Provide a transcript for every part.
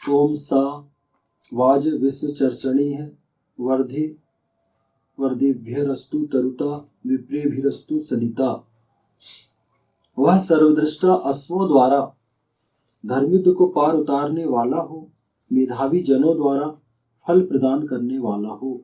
ओम सा वाज विश्व चर्चणी है वर्धि वर्धिभ्यरस्तु तरुता विप्रेभिरस्तु सनिता। वह सर्वदृष्टा अश्वों द्वारा धर्मयुद्ध को पार उतारने वाला हो, मेधावी जनों द्वारा फल प्रदान करने वाला हो।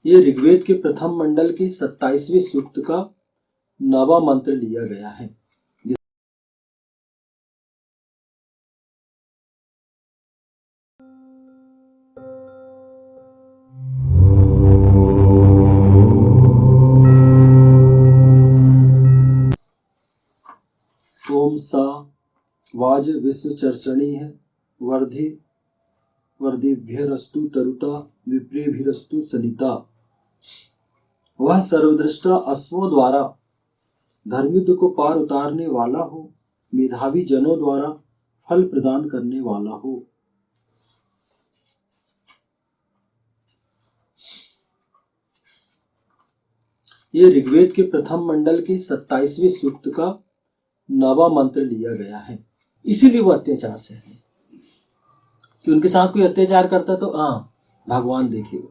ये ऋग्वेद के प्रथम मंडल के 27वें सूक्त का 9वां मंत्र लिया गया है। ओम सा वाज विश्व चर्चणी है वर्धिभ्यरस्तु तरुता विप्रेभिरस्तु सनिता। वह सर्वदृष्टा अश्वों द्वारा धर्मयुद्ध को पार उतारने वाला हो, मेधावी जनों द्वारा फल प्रदान करने वाला हो। ये ऋग्वेद के प्रथम मंडल के 27वें सूक्त का 9वां मंत्र लिया गया है। इसीलिए वो अत्याचार से है कि उनके साथ कोई अत्याचार करता तो भगवान देखेगा,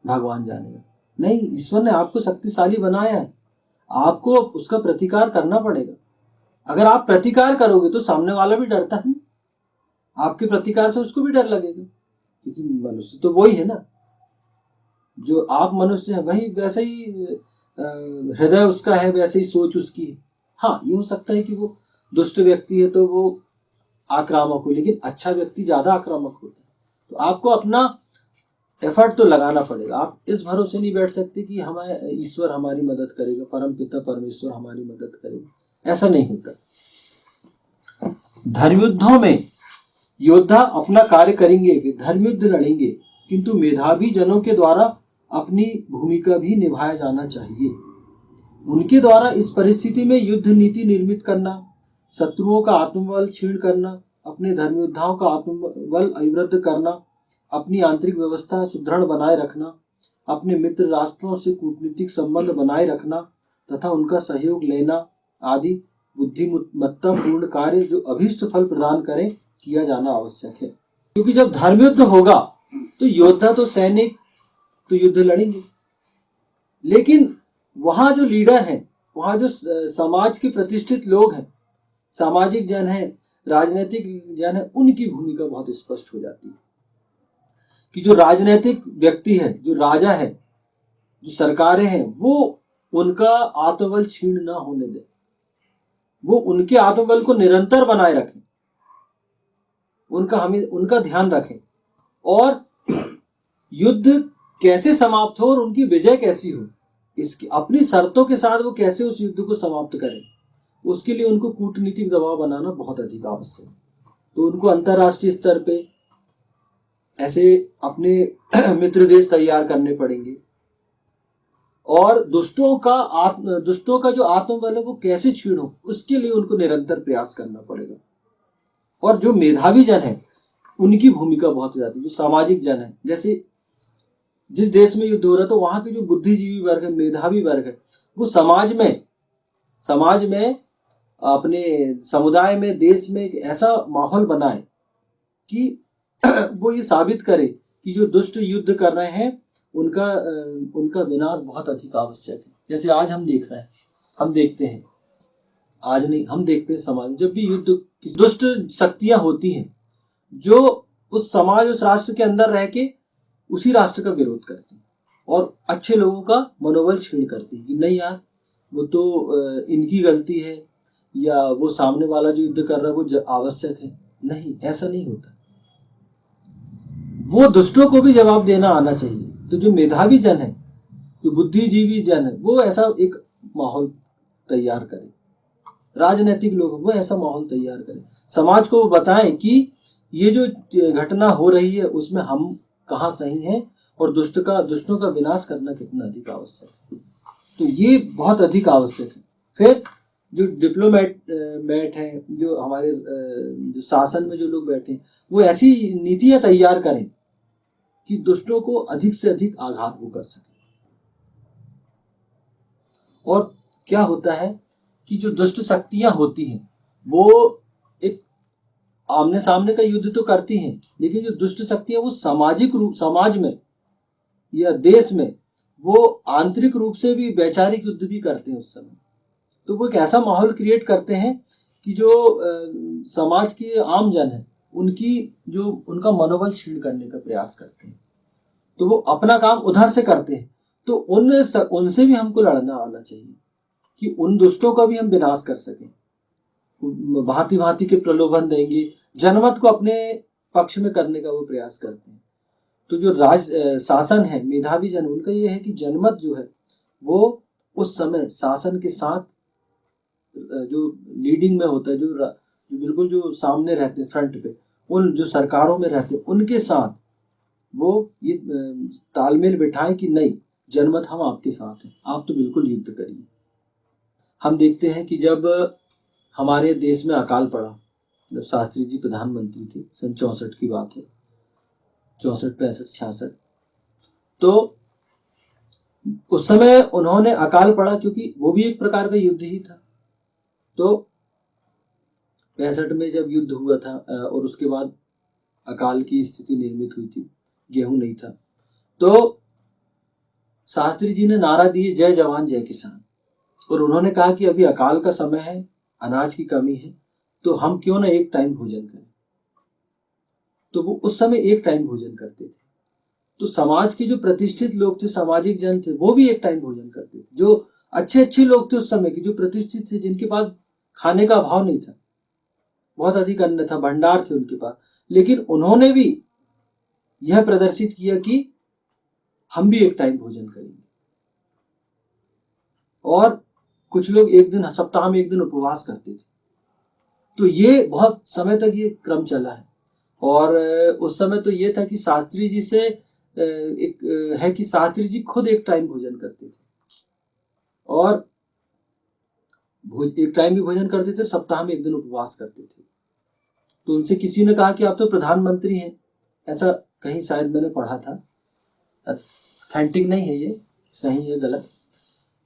भगवान जानेगा। नहीं, ईश्वर ने आपको शक्तिशाली बनाया है, आपको उसका प्रतिकार करना पड़ेगा। अगर आप प्रतिकार करोगे तो सामने वाला भी डरता है, आपके प्रतिकार से उसको भी डर लगेगा, क्योंकि मनुष्य तो वही है ना, जो आप मनुष्य है वही वैसे ही हृदय उसका है, वैसे ही सोच उसकी है। हाँ, ये हो सकता है कि वो दुष्ट व्यक्ति है तो वो आक्रामक हो, लेकिन अच्छा व्यक्ति ज्यादा आक्रामक होता है। तो आपको अपना एफर्ट तो लगाना पड़ेगा। आप इस भरोसे नहीं बैठ सकते कि हमारे ईश्वर हमारी मदद करेगा, परम पिता परमेश्वर हमारी मदद करेगा, ऐसा नहीं होता। धर्मयुद्धों में योद्धा अपना कार्य करेंगे, वे धर्मयुद्ध लड़ेंगे, किंतु मेधावी जनों के द्वारा अपनी भूमिका भी निभाया जाना चाहिए। उनके द्वारा इस परिस्थिति में युद्ध नीति निर्मित करना, शत्रुओं का आत्मबल क्षीण करना, अपने धर्मयोद्धाओं का आत्मबल अभिवृद्ध करना, अपनी आंतरिक व्यवस्था सुदृढ़ बनाए रखना, अपने मित्र राष्ट्रों से कूटनीतिक संबंध बनाए रखना तथा उनका सहयोग लेना आदि बुद्धिमत्तापूर्ण कार्य जो अभीष्ट फल प्रदान करें किया जाना आवश्यक है। क्योंकि जब धर्मयुद्ध होगा तो योद्धा तो सैनिक तो युद्ध लड़ेंगे, लेकिन वहां जो लीडर हैं, वहां जो समाज के प्रतिष्ठित लोग हैं, सामाजिक जन है, राजनीतिक जन है, उनकी भूमिका बहुत स्पष्ट हो जाती है कि जो राजनीतिक व्यक्ति है, जो राजा है, जो सरकारें हैं, वो उनका आत्मबल क्षीण ना होने दे, वो उनके आत्मबल को निरंतर बनाए रखें, उनका ध्यान रखें, और युद्ध कैसे समाप्त हो और उनकी विजय कैसी हो, इसकी अपनी शर्तों के साथ वो कैसे उस युद्ध को समाप्त करें, उसके लिए उनको कूटनीतिक दबाव बनाना बहुत अधिक आवश्यक है। तो उनको अंतरराष्ट्रीय स्तर पे ऐसे अपने मित्र देश तैयार करने पड़ेंगे, और दुष्टों का जो आत्मबल है वो कैसे क्षीण हो, उसके लिए उनको निरंतर प्रयास करना पड़ेगा। और जो मेधावी जन है उनकी भूमिका बहुत ज्यादा, जो सामाजिक जन है, जैसे जिस देश में युद्ध हो रहा है तो वहां के जो बुद्धिजीवी वर्ग है, मेधावी वर्ग है, वो समाज में अपने समुदाय में, देश में एक ऐसा माहौल बनाए कि वो ये साबित करे कि जो दुष्ट युद्ध कर रहे हैं उनका विनाश बहुत अधिक आवश्यक है। जैसे आज हम देख रहे हैं, हम देखते हैं, आज नहीं, हम देखते हैं समाज में जब भी युद्ध, दुष्ट शक्तियां होती हैं जो उस समाज, उस राष्ट्र के अंदर रह के उसी राष्ट्र का विरोध करती है और अच्छे लोगों का मनोबल क्षीण करती है कि नहीं यार, वो तो इनकी गलती है, या वो सामने वाला जो युद्ध कर रहा है वो आवश्यक है। नहीं, ऐसा नहीं होता। वो दुष्टों को भी जवाब देना आना चाहिए। तो जो मेधावी जन है, जो बुद्धिजीवी जन है, वो ऐसा एक माहौल तैयार करे, राजनीतिक लोग वो ऐसा माहौल तैयार करें, समाज को बताएं कि ये जो घटना हो रही है उसमें हम कहाँ सही हैं और दुष्टों का विनाश करना कितना अधिक आवश्यक है। तो ये बहुत अधिक आवश्यक है। फिर जो डिप्लोमेट हैं, जो हमारे जो शासन में जो लोग बैठे हैं, वो ऐसी नीतियां तैयार करें कि दुष्टों को अधिक से अधिक आघात वो कर सके। और क्या होता है कि जो दुष्ट शक्तियां होती हैं वो एक आमने सामने का युद्ध तो करती हैं, लेकिन जो दुष्ट शक्तियां वो सामाजिक रूप समाज में या देश में वो आंतरिक रूप से भी वैचारिक युद्ध भी करते हैं उस समय। तो वो एक ऐसा माहौल क्रिएट करते हैं कि जो समाज के आम जन है उनकी जो उनका मनोबल छीन करने का प्रयास करते हैं। तो वो अपना काम उधर से करते हैं। तो उनसे भी हमको लड़ना आना चाहिए कि उन दुष्टों का भी हम विनाश कर सकें। भांति भांति के प्रलोभन देंगे, जनमत को अपने पक्ष में करने का वो प्रयास करते हैं। तो जो शासन है, मेधावी जन, उनका ये है कि जनमत जो है वो उस समय शासन के साथ जो लीडिंग में होता है, जो बिल्कुल जो सामने रहते हैं फ्रंट पे, उन जो सरकारों में रहते हैं उनके साथ वो ये तालमेल बिठाएं कि नहीं, जनमत हम आपके साथ हैं, आप तो बिल्कुल युद्ध करिए। हम देखते हैं कि जब हमारे देश में अकाल पड़ा, जब शास्त्री जी प्रधानमंत्री थे, सन 64 की बात है, 64, 65, 66, तो उस समय उन्होंने अकाल पड़ा क्योंकि वो भी एक प्रकार का युद्ध ही था। तो 65 में जब युद्ध हुआ था और उसके बाद अकाल की स्थिति निर्मित हुई थी, गेहूं नहीं था, तो शास्त्री जी ने नारा दिए जय जवान जय किसान। और उन्होंने कहा कि अभी अकाल का समय है, अनाज की कमी है, तो हम क्यों ना एक टाइम भोजन करें। तो वो उस समय एक टाइम भोजन करते थे। तो समाज के जो प्रतिष्ठित लोग थे, सामाजिक जन थे, वो भी एक टाइम भोजन करते थे। जो अच्छे अच्छे लोग थे उस समय के, जो प्रतिष्ठित थे, जिनके पास खाने का अभाव नहीं था, बहुत अधिक अन्न था, भंडार थे उनके पास, लेकिन उन्होंने भी यह प्रदर्शित किया कि हम भी एक टाइम भोजन करेंगे। और कुछ लोग एक दिन, सप्ताह में एक दिन उपवास करते थे। तो ये बहुत समय तक ये क्रम चला है। और उस समय तो ये था कि शास्त्री जी से एक है कि शास्त्री जी खुद एक टाइम भोजन करते थे और एक टाइम भी भोजन करते थे, सप्ताह में एक दिन उपवास करते थे। तो उनसे किसी ने कहा कि आप तो प्रधानमंत्री हैं, ऐसा कहीं शायद मैंने पढ़ा था, ऑथेंटिक नहीं है ये, सही है गलत,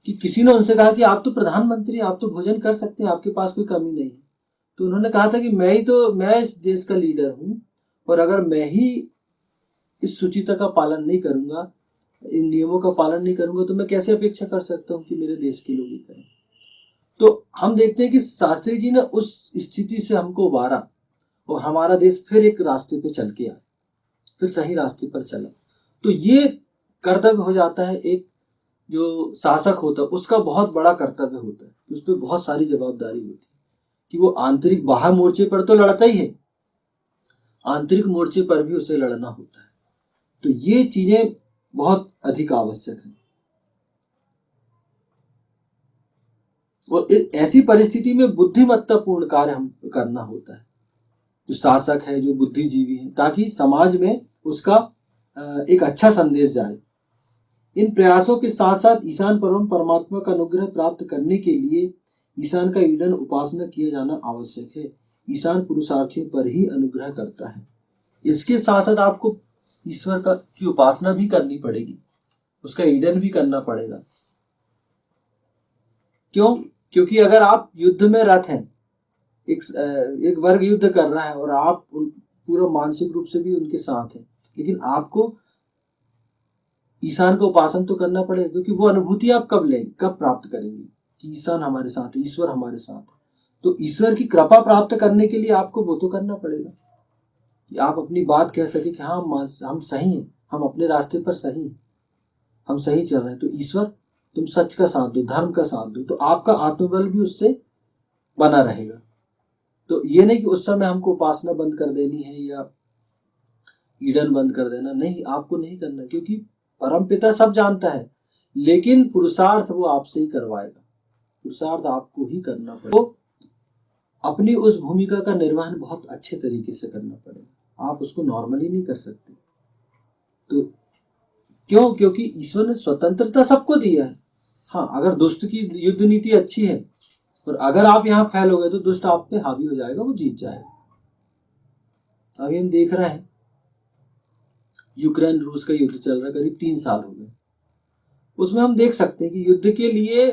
कि किसी ने उनसे कहा कि आप तो प्रधानमंत्री, आप तो भोजन कर सकते हैं, आपके पास कोई कमी नहीं है। तो उन्होंने कहा था कि मैं इस देश का लीडर हूं, और अगर मैं ही इस सुचिता का पालन नहीं करूंगा, इन नियमों का पालन नहीं करूंगा, तो मैं कैसे अपेक्षा कर सकता हूं कि मेरे देश के लोग ही करें। तो हम देखते हैं कि शास्त्री जी ने उस स्थिति से हमको उबारा और हमारा देश फिर एक रास्ते पे चल के आया, फिर सही रास्ते पर चला। तो ये कर्तव्य हो जाता है, एक जो शासक होता है उसका बहुत बड़ा कर्तव्य होता है, उस पर बहुत सारी जवाबदारी होती है कि वो आंतरिक, बाहर मोर्चे पर तो लड़ता ही है, आंतरिक मोर्चे पर भी उसे लड़ना होता है। तो ये चीजें बहुत अधिक आवश्यक है। और ऐसी परिस्थिति में बुद्धिमत्तापूर्ण कार्य हम करना होता है, जो शासक है, जो बुद्धिजीवी है, ताकि समाज में उसका एक अच्छा संदेश जाए। इन प्रयासों के साथ साथ ईशान परमात्मा का अनुग्रह प्राप्त करने के लिए ईशान का ईडन उपासना किया जाना आवश्यक है। ईशान पुरुषार्थियों पर ही अनुग्रह करता है। इसके साथ साथ आपको ईश्वर का की उपासना भी करनी पड़ेगी, उसका ईडन भी करना पड़ेगा। क्यों? क्योंकि अगर आप युद्ध में रत हैं, एक वर्ग युद्ध कर रहा है और आप पूरा मानसिक रूप से भी उनके साथ हैं, लेकिन आपको ईशान का उपासन तो करना पड़ेगा, क्योंकि वो अनुभूति आप कब लेंगे, कब प्राप्त करेंगे कि ईशान हमारे साथ है, ईश्वर हमारे साथ है। तो ईश्वर की कृपा प्राप्त करने के लिए आपको वो तो करना पड़ेगा कि आप अपनी बात कह सके कि हाँ हम सही हैं, हम अपने रास्ते पर सही हैं, हम सही चल रहे हैं। तो ईश्वर तुम सच का साथ दो, धर्म का साथ दो, तो आपका आत्मबल भी उससे बना रहेगा। तो ये नहीं कि उस समय हमको उपासना बंद कर देनी है या ईडन बंद कर देना, नहीं, आपको नहीं करना, क्योंकि परम पिता सब जानता है, लेकिन पुरुषार्थ वो आपसे ही करवाएगा, पुरुषार्थ आपको ही करना पड़ेगा। तो अपनी उस भूमिका का निर्वहन बहुत अच्छे तरीके से करना पड़ेगा, आप उसको नॉर्मली नहीं कर सकते। तो क्यों? क्योंकि ईश्वर ने स्वतंत्रता सबको दिया है। हाँ, अगर दुष्ट की युद्ध नीति अच्छी है और अगर आप यहाँ फैलोगे तो दुष्ट आप पे हावी हो जाएगा, वो जीत जाएगा। अभी हम देख रहे हैं यूक्रेन रूस का युद्ध चल रहा है, करीब 3 साल हो गए। उसमें हम देख सकते हैं कि युद्ध के लिए